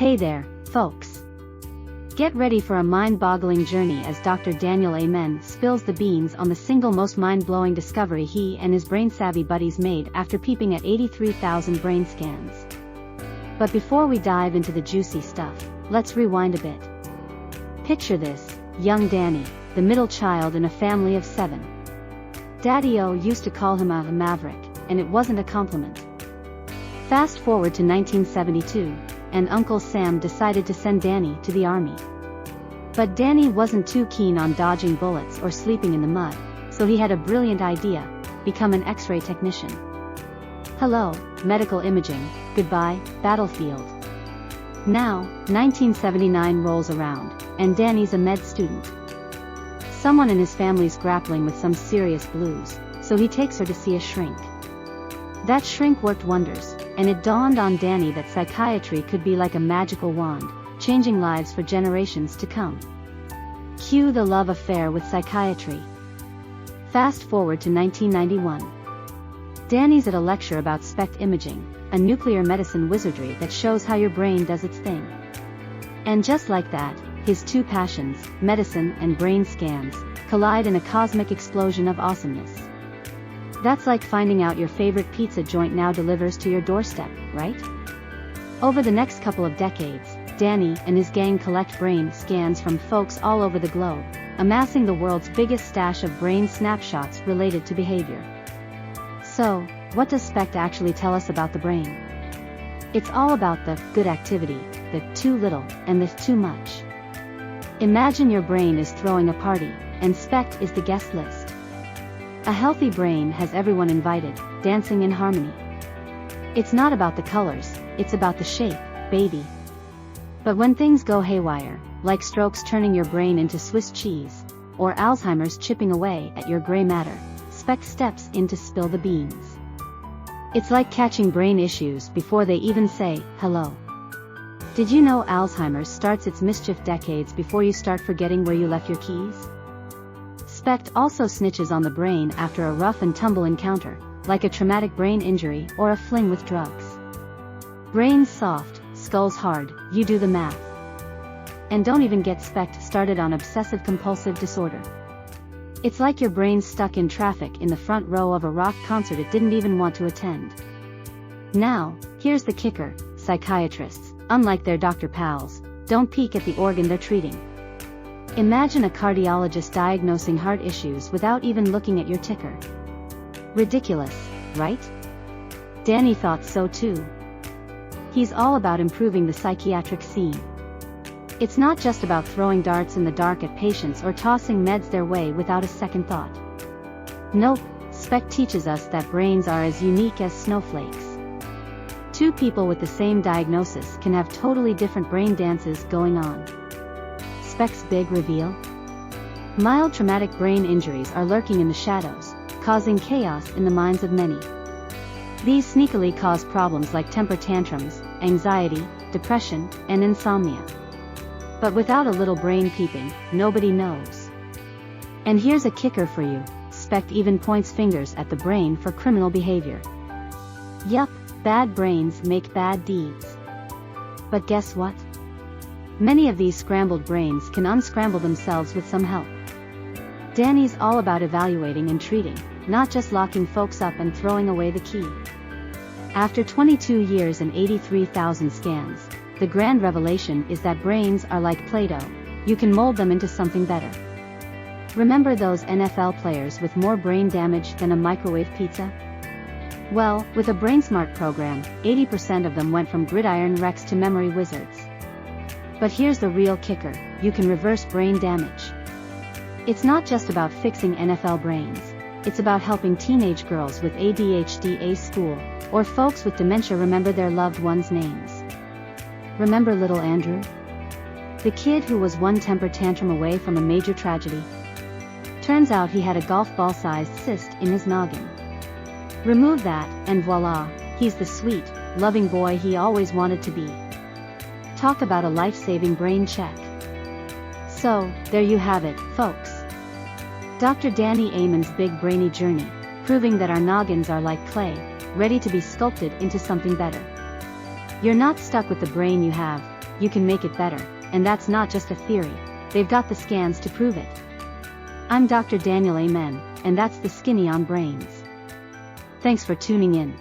Hey there, folks. Get ready for a mind-boggling journey as Dr. Daniel Amen spills the beans on the single most mind-blowing discovery he and his brain-savvy buddies made after peeping at 83,000 brain scans. But before we dive into the juicy stuff, let's rewind a bit. Picture this, young Danny, the middle child in a family of 7. Daddy-O used to call him a maverick, and it wasn't a compliment. Fast forward to 1972, and Uncle Sam decided to send Danny to the army. But Danny wasn't too keen on dodging bullets or sleeping in the mud, so he had a brilliant idea: become an X-ray technician. Hello, medical imaging, goodbye, battlefield. Now, 1979 rolls around, and Danny's a med student. Someone in his family's grappling with some serious blues, so he takes her to see a shrink. That shrink worked wonders, and it dawned on Danny that psychiatry could be like a magical wand, changing lives for generations to come. Cue the love affair with psychiatry. Fast forward to 1991. Danny's at a lecture about SPECT imaging, a nuclear medicine wizardry that shows how your brain does its thing. And just like that, his two passions, medicine and brain scans, collide in a cosmic explosion of awesomeness. That's like finding out your favorite pizza joint now delivers to your doorstep, right? Over the next couple of decades, Danny and his gang collect brain scans from folks all over the globe, amassing the world's biggest stash of brain snapshots related to behavior. So, what does SPECT actually tell us about the brain? It's all about the good activity, the too little, and the too much. Imagine your brain is throwing a party, and SPECT is the guest list. A healthy brain has everyone invited, dancing in harmony. It's not about the colors, it's about the shape, baby. But when things go haywire, like strokes turning your brain into Swiss cheese, or Alzheimer's chipping away at your gray matter, SPECT steps in to spill the beans. It's like catching brain issues before they even say, hello. Did you know Alzheimer's starts its mischief decades before you start forgetting where you left your keys? SPECT also snitches on the brain after a rough and tumble encounter, like a traumatic brain injury or a fling with drugs. Brains soft, skulls hard, you do the math. And don't even get SPECT started on obsessive-compulsive disorder. It's like your brain's stuck in traffic in the front row of a rock concert it didn't even want to attend. Now, here's the kicker: psychiatrists, unlike their doctor pals, don't peek at the organ they're treating. Imagine a cardiologist diagnosing heart issues without even looking at your ticker. Ridiculous, right? Danny thought so too. He's all about improving the psychiatric scene. It's not just about throwing darts in the dark at patients or tossing meds their way without a second thought. Nope, SPECT teaches us that brains are as unique as snowflakes. Two people with the same diagnosis can have totally different brain dances going on. SPECT's big reveal? Mild traumatic brain injuries are lurking in the shadows, causing chaos in the minds of many. These sneakily cause problems like temper tantrums, anxiety, depression, and insomnia. But without a little brain peeping, nobody knows. And here's a kicker for you: SPECT even points fingers at the brain for criminal behavior. Yup, bad brains make bad deeds. But guess what? Many of these scrambled brains can unscramble themselves with some help. Danny's all about evaluating and treating, not just locking folks up and throwing away the key. After 22 years and 83,000 scans, the grand revelation is that brains are like Play-Doh. You can mold them into something better. Remember those NFL players with more brain damage than a microwave pizza? Well, with a BrainSmart program, 80% of them went from gridiron wrecks to memory wizards. But here's the real kicker: you can reverse brain damage. It's not just about fixing NFL brains, it's about helping teenage girls with ADHD ace school, or folks with dementia remember their loved ones' names. Remember little Andrew? The kid who was one temper tantrum away from a major tragedy? Turns out he had a golf ball-sized cyst in his noggin. Remove that, and voila, he's the sweet, loving boy he always wanted to be. Talk about a life-saving brain check. So, there you have it, folks. Dr. Danny Amen's big brainy journey, proving that our noggins are like clay, ready to be sculpted into something better. You're not stuck with the brain you have, you can make it better, and that's not just a theory, they've got the scans to prove it. I'm Dr. Daniel Amen, and that's the Skinny on Brains. Thanks for tuning in.